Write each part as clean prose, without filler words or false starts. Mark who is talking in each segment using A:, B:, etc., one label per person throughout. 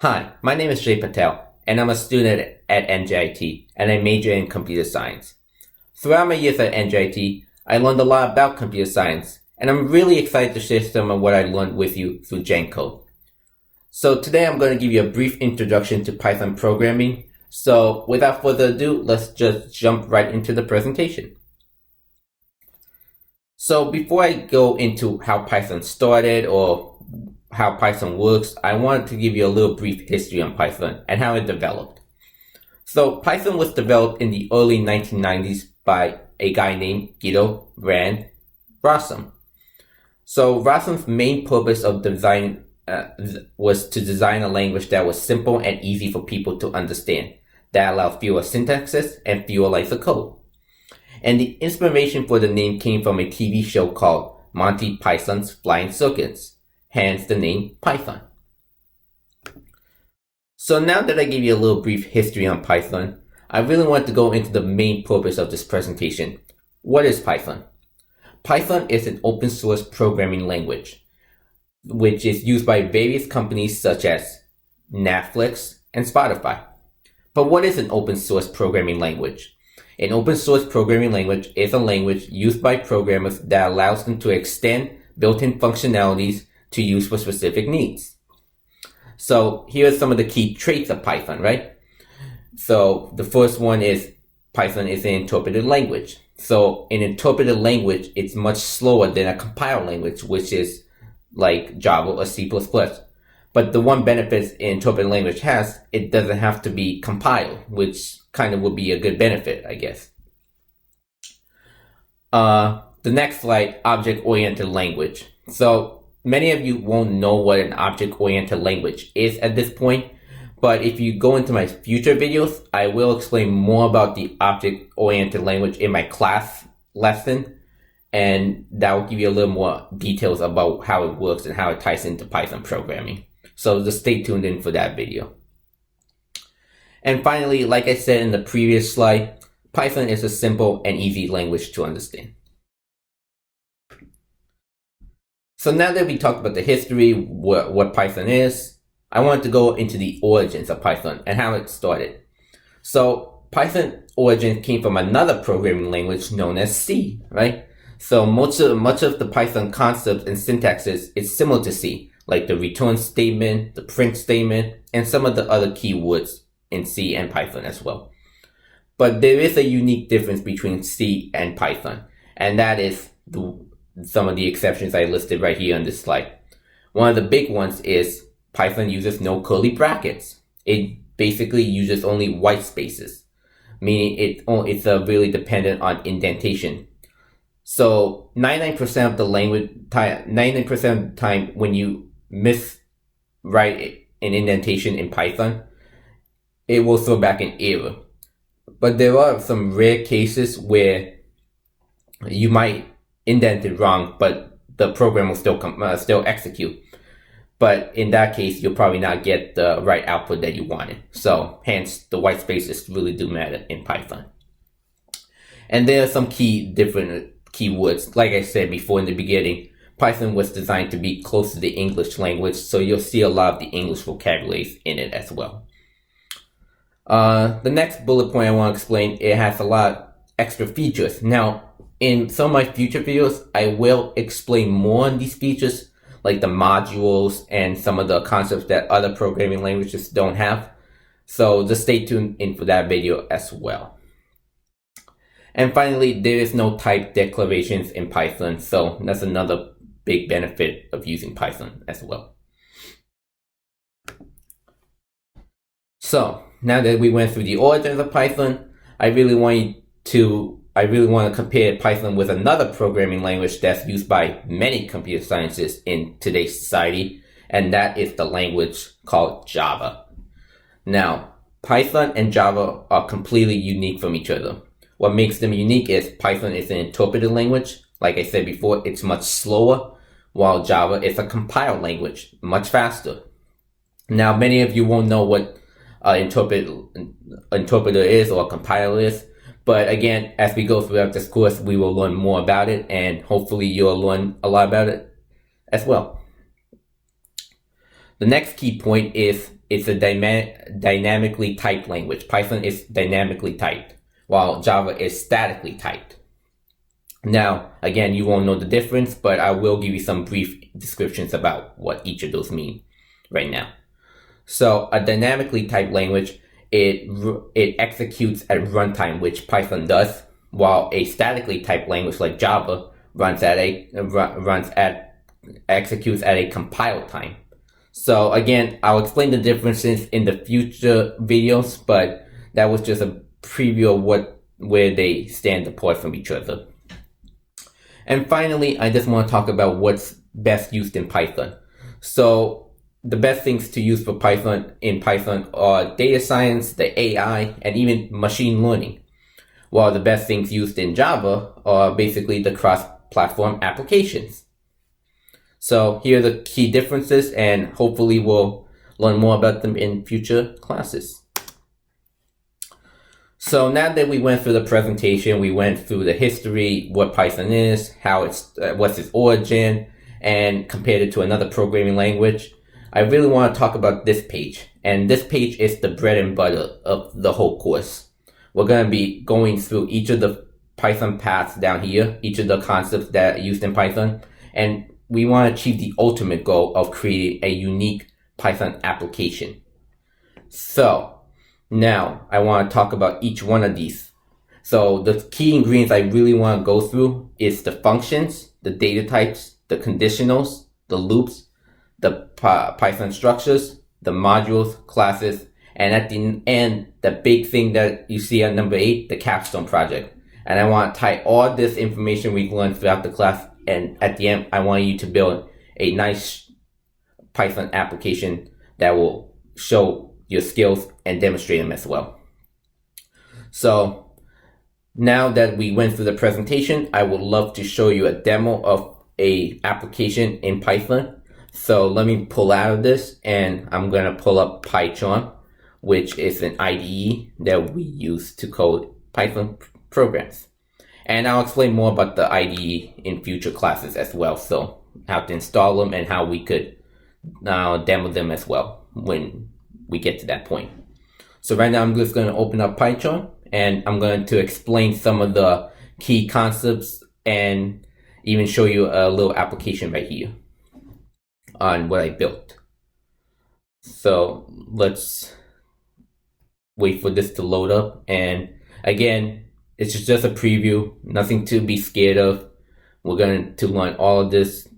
A: Hi, my name is Jay Patel, and I'm a student at NJIT, and I major in computer science. Throughout my years at NJIT, I learned a lot about computer science, and I'm really excited to share some of what I learned with you through GenCode. So today I'm going to give you a brief introduction to Python programming. So without further ado, let's just jump right into the presentation. So before I go into how Python started or how Python works, I wanted to give you a little brief history on Python and how it developed. So Python was developed in the early 1990s by a guy named Guido van Rossum. So Rossum's main purpose of design was to design a language that was simple and easy for people to understand, that allowed fewer syntaxes and fewer lines of code. And the inspiration for the name came from a TV show called Monty Python's Flying Circus, hence the name Python. So now that I gave you a little brief history on Python, I really want to go into the main purpose of this presentation. What is Python? Python is an open source programming language, which is used by various companies such as Netflix and Spotify. But what is an open source programming language? An open source programming language is a language used by programmers that allows them to extend built-in functionalities to use for specific needs. So here are some of the key traits of Python, right? So the first one is Python is an interpreted language. So an interpreted language, it's much slower than a compiled language, which is like Java or C++. But the one benefit an interpreted language has, it doesn't have to be compiled, which kind of would be a good benefit, I guess. The next slide, object-oriented language. So many of you won't know what an object-oriented language is at this point, but if you go into my future videos, I will explain more about the object-oriented language in my class lesson, and that will give you a little more details about how it works and how it ties into Python programming. So just stay tuned in for that video. And finally, like I said in the previous slide, Python is a simple and easy language to understand. So now that we talked about the history, what Python is, I want to go into the origins of Python and how it started. So Python origin came from another programming language known as C, right? So much of the Python concepts and syntaxes is similar to C, like the return statement, the print statement, and some of the other keywords in C and Python as well. But there is a unique difference between C and Python, and that is some of the exceptions I listed right here on this slide. One of the big ones is Python uses no curly brackets. It basically uses only white spaces, meaning it's really dependent on indentation. So 99% of the language, 99% of the time when you miswrite an indentation in Python, it will throw back an error. But there are some rare cases where you might indent it wrong, but the program will still execute. But in that case, you'll probably not get the right output that you wanted. So hence, the white spaces really do matter in Python. And there are some different keywords. Like I said before in the beginning, Python was designed to be close to the English language, so you'll see a lot of the English vocabularies in it as well. The next bullet point I want to explain, it has a lot of extra features. Now, in some of my future videos, I will explain more on these features, like the modules and some of the concepts that other programming languages don't have. So just stay tuned in for that video as well. And finally, there is no type declarations in Python, so that's another big benefit of using Python as well. So now that we went through the origins of Python, I really want to compare Python with another programming language that's used by many computer scientists in today's society, and that is the language called Java. Now, Python and Java are completely unique from each other. What makes them unique is Python is an interpreted language. Like I said before, it's much slower, while Java is a compiled language, much faster. Now, many of you won't know what interpreter is or compiler is, but again, as we go throughout this course, we will learn more about it, and hopefully you'll learn a lot about it as well. The next key point is it's a dynamically typed language. Python is dynamically typed, while Java is statically typed. Now, again, you won't know the difference, but I will give you some brief descriptions about what each of those mean right now. So a dynamically typed language, it executes at runtime, which Python does, while a statically typed language like Java executes at a compile time. So again, I'll explain the differences in the future videos, but that was just a preview of where they stand apart from each other. And finally, I just want to talk about what's best used in Python. So the best things to use for Python are data science, the AI, and even machine learning. While the best things used in Java are basically the cross-platform applications. So here are the key differences, and hopefully we'll learn more about them in future classes. So now that we went through the presentation, we went through the history, what Python is, what's its origin, and compared it to another programming language, I really want to talk about this page. And this page is the bread and butter of the whole course. We're going to be going through each of the Python paths down here, each of the concepts that are used in Python, and we want to achieve the ultimate goal of creating a unique Python application. So now I want to talk about each one of these. So the key ingredients I really want to go through is the functions, the data types, the conditionals, the loops, the Python structures, the modules, classes, and at the end, the big thing that you see on number 8, the capstone project. And I want to tie all this information we learned throughout the class, and at the end, I want you to build a nice Python application that will show your skills and demonstrate them as well. So now that we went through the presentation, I would love to show you a demo of a application in Python. So let me pull out of this, and I'm going to pull up PyCharm, which is an IDE that we use to code Python programs. And I'll explain more about the IDE in future classes as well. So how to install them and how we could demo them as well when we get to that point. So right now I'm just going to open up PyCharm, and I'm going to explain some of the key concepts and even show you a little application right here on what I built. So let's wait for this to load up. And again, it's just a preview, nothing to be scared of. We're going to learn all of this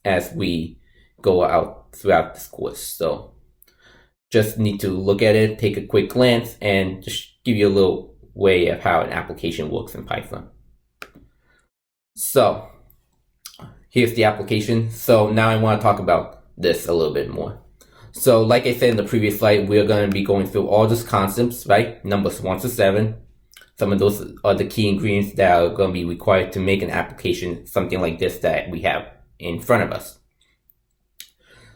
A: as we go out throughout this course. So just need to look at it, take a quick glance, and just give you a little way of how an application works in Python. So here's the application. So now I want to talk about this a little bit more. So like I said in the previous slide, we're going to be going through all these concepts, right? Numbers 1 to 7. Some of those are the key ingredients that are going to be required to make an application, something like this that we have in front of us.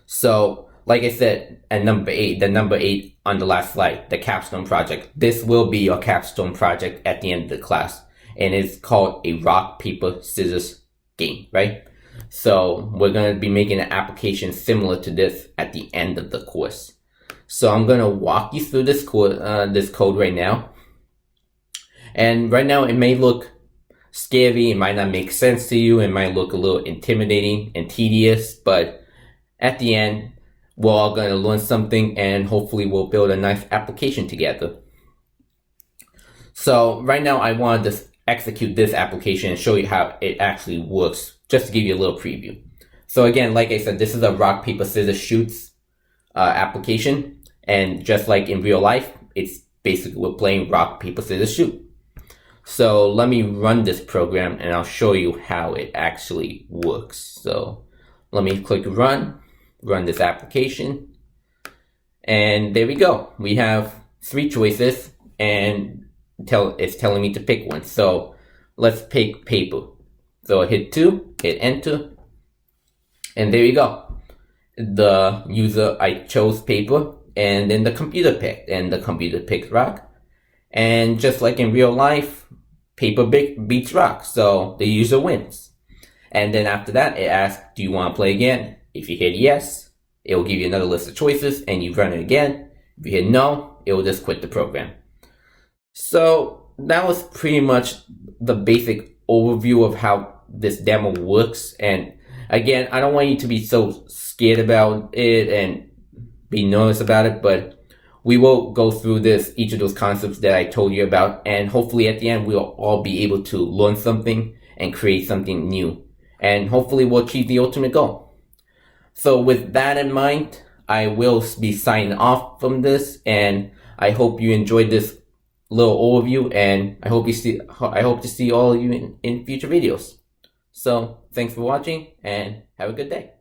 A: So, like I said, at number 8 on the last slide, the capstone project. This will be your capstone project at the end of the class. And it's called a rock, paper, scissors game, right? So we're going to be making an application similar to this at the end of the course. So I'm going to walk you through this code right now. And right now it may look scary, it might not make sense to you, it might look a little intimidating and tedious, but at the end, we're all going to learn something, and hopefully we'll build a nice application together. So right now I want to just execute this application and show you how it actually works, just to give you a little preview. So again, like I said, this is a rock, paper, scissors, shoots application, and just like in real life, it's basically we're playing rock, paper, scissors, shoot. So let me run this program and I'll show you how it actually works. So let me click run this application, and there we go. We have 3 choices, and it's telling me to pick one. So let's pick paper. So I hit 2, hit enter, and there you go. The user, I chose paper, and then the computer picked, and the computer picked rock. And just like in real life, paper beats rock, so the user wins. And then after that, it asks, do you want to play again? If you hit yes, It will give you another list of choices and you run it again. If you hit no, it will just quit the program. So that was pretty much the basic overview of how this demo works. And again, I don't want you to be so scared about it and be nervous about it, but we will go through each of those concepts that I told you about, and hopefully at the end we'll all be able to learn something and create something new, and hopefully we'll achieve the ultimate goal. So with that in mind, I will be signing off from this, and I hope you enjoyed this little overview, and I hope to see all of you in future videos. So thanks for watching and have a good day.